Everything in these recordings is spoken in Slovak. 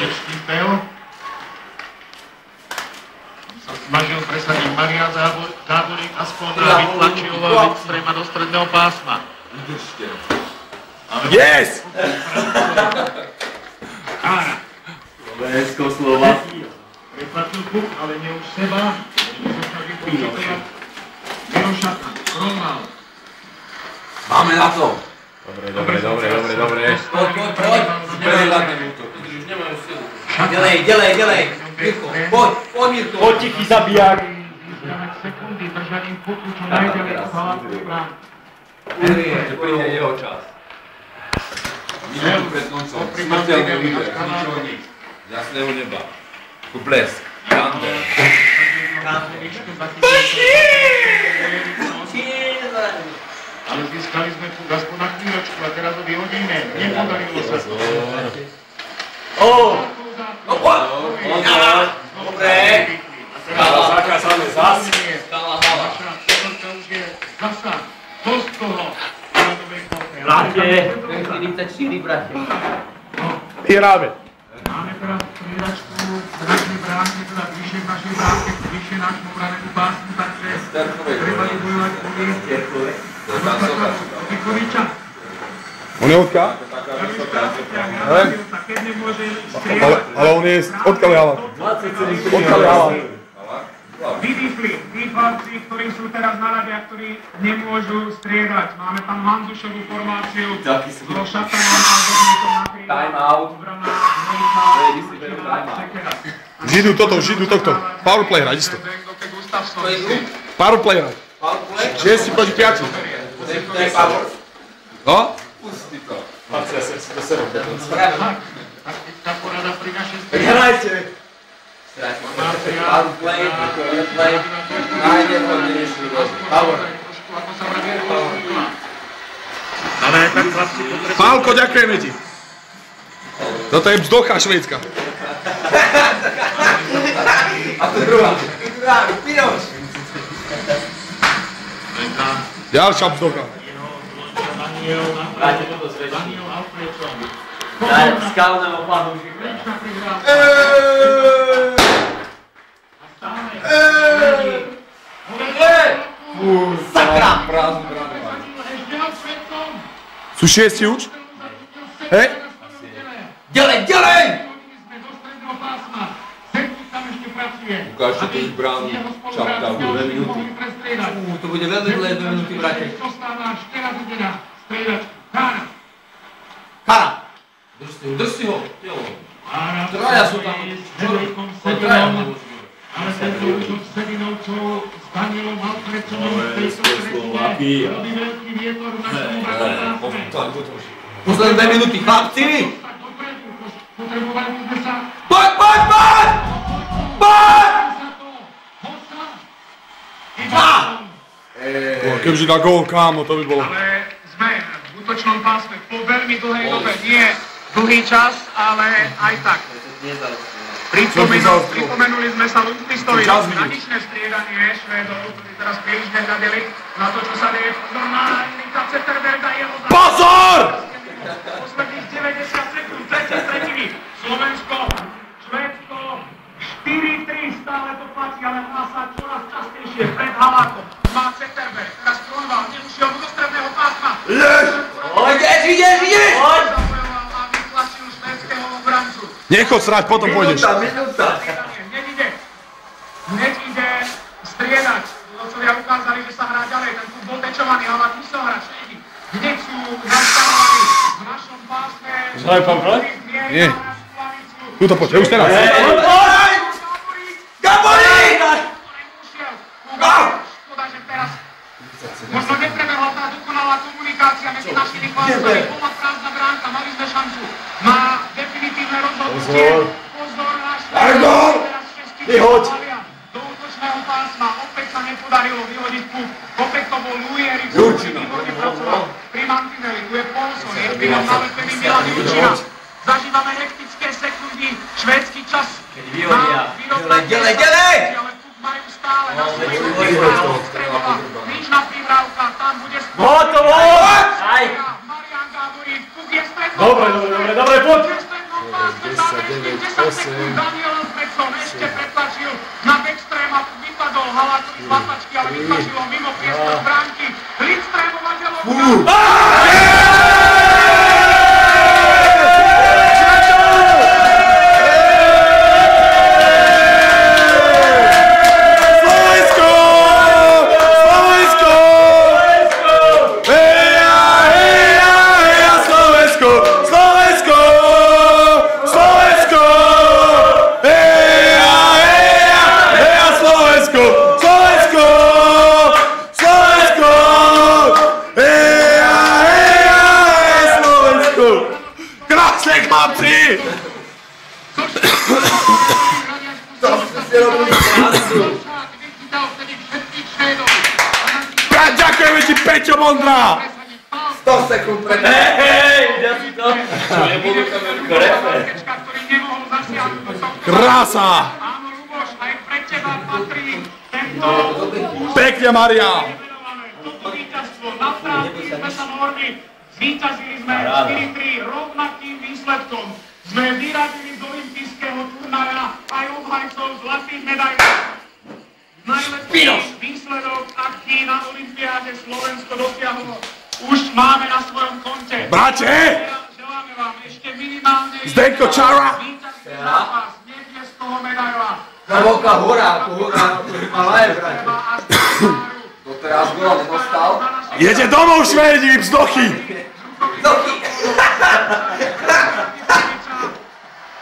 Štípel sa snažil presadiť Marián Gáborík aspoň vytlačil extréma do stredného pásma. Yes! Kára. Slovensko-Slovakia. Preplatil puk, ale nie už seba. Mirošata, Kronval. Máme na to. Dobre. Poď. Už nemajú silu. Delej. Mirko, poď Mirko. Poď tichý zabijak. Sekundy, držaním puku, čo najďalej do Halákovej brány. Príde jeho čas. Minútu pred koncom. Smrteľný úder. Ničoho nič. Z jasného neba. Tu blesk. Kandel. Ale získali sme puk aspoň na chvíľočku a teraz ho vyhodíme. Nepodarilo sa. Dobre. Skala zakázané zas. Skala hlava. Štorka už je zasa. Dosť toho. Brate. 44, brate. Hráme. Máme teraz striedačku v našej bránke, teda bližšie v našej bránke, bližšie nášmu branému pásmu, takže treba ju bojovať po mieste. Vikoviča. On je odkiaľ? Keď nemôže strieľať. Ale on je odkiaľ je Halák? Odkiaľ je Halák? Vydýchli, tí chlapci, ktorí sú teraz na rade a ktorí nemôžu striedať. Máme tam Mandušovú formáciu, so Šatanom a Zodníkom na krídle. Time out. Obrana Nojka, Sekera. Židu tohto. Powerplay hrať isto. Gustavson. Powerplay hrať. 6 proti 5. To je power. No? Pusti to. Marcia, ja si to serem. Taktická porada pri našej strede. Hrajte! Powerplay. Najnevhodnejší power. Ale tak chlapci potrebujú... Pálko, ďakujeme ti. Toto je bzdocha švédska. A to druhá. Pinoš. Ďalšia bzdocha. Daniel Alfredson. Skalného plánu všichni. Sakra! Sú 6 už? Hej? Delej! Ukážte tu ich bránu. Čapka, 2 minúty. To bude veľmi dlhé 2 minúty, brate. Kara! Drž si ho. Traja sú tam. Ale tento útok Sedinovcov s Danielom Alfredsonom v tejto tretine robí veľký vietor v našom bránke. Posledné 2 minúty, chlapci! Potrebovali sme sa... Poď! Kebyže dá gól, kámo, to by bolo. Ale sme v útočnom pásme po veľmi dlhej dobe. Nie dlhý čas, ale aj tak. Pripomenuli sme sa Lundqvistovi na ničné striedanie Švédov, ktorí teraz príliš nehľadeli na to, čo sa deje. Pozor na Erika Zetterberga, jeho za... Pozor! Posledných 90 sekúnd, tretej tretiny. Slovensko, Švédsko, 4-3, stále to platí, ale má sa čoraz častejšie pred Halákom. Má Zetterberg, teraz Kronval, nemušiel do stredného pásma. Ideš! Poď! Zabojoval a vytlačil švédskeho obrancu. Nechod srať, potom pôjdeš. Minúta. Hneď ide striedať. Lovcovia ukázali, že sa hrá ďalej. Ten klub bol tečovaný, ale musel hrať Švédi. Hneď sú nastavovaní v našom pásme. Zdraví, pán Kole? Nie. Tuto poďte, už teraz. Gaborík! Škoda, že teraz možno neprebehla tá dokonalá komunikácia medzi našimi chlapcami. Bola prázdna bránka, mali sme šancu na definitívne rozhodnutie. Pozor na Švédov. Teraz Vyhoď. do útočného pásma. Opäť sa nepodarilo vyhodiť puk. Opäť to bol Louis Eriksson, ktorý výborne pracoval pri mantineli. Tu je Paulson, je špínom nalepený Milan Jurčina. Zažívame hektické sekundy, švédsky čas. Delej! Ale puk majú stále na svojich strelova. Krížna prihrávka, tam bude Hotovo! Marián Gáborík, puk je stretný. Dobre, poď! 10, 9, 8. Daniel Smecon ešte pretlačil na backstream a vypadol Halákovi z lapačky, ale vytlačilo mimo priestor bránky. Lidstreamovateľov... Ďakujeme ti, Peťo Mondra! 100 sekúnd pred... Hej, ide si to? Čo nebudú kameru korepe? Krása! Áno, Luboš, aj pre teba patrí tento... Pekne, Maria! Toto víťazstvo na práci sme sa mohli. Zvíťazili sme 4-3 rovnakým výsledkom. Sme vyradili z olympijského turnaja aj obhajcov zlatých medailí. Najlepší výsledok, aký na olympiáde Slovensko dosiahlo, už máme na svojom konte. Brate! Želáme vám ešte minimálne Zdenko Čara! víťazný zápas, nebieského medaila. Hlboká hora, tu Himalaje, brate. To teraz gola nedostal. Jede domov, Švédi, bzdochy!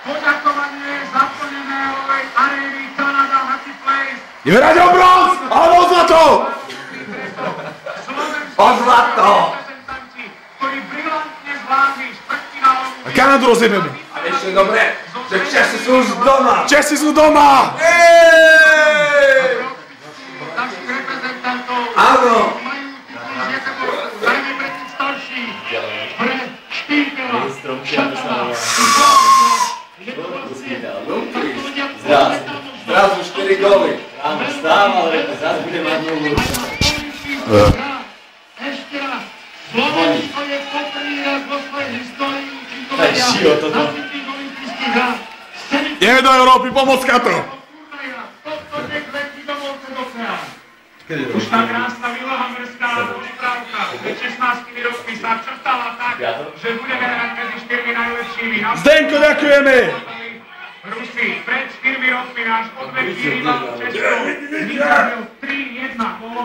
Poďakovanie zaplnené ovej arény Canada Hockey Place. Ideme hrať o bronz! Alebo o zlato! O zlato! Reprezentanti, ktorí brilantne zvládli štvrťfinálovú A Kanadu rozjebeme. A ešte dobre, že Česi sú už doma. Česi sú doma! našich reprezentantov. Áno. Majú titul z jedného, dajme pre tých starších. Pre Štýrkela. Zrazu 4 góly. Áno, stával, zás bude mať nulu. Ešte raz. Slovensko je poprvý raz vo svojej histórii Tak šio toto. na tých olympijských hrách. Ideme do Európy, pomoc Kato! Toto nekvetí dovolte do oceán. Už tá krásna Lillehammerská rozprávka pred 16 rokmi sa črtala tak, že budeme hrať medzi 4 najlepšími. Zdenko, ďakujeme! Rusi, pred 4 rokmi náš odvetý rival Česko vyhradil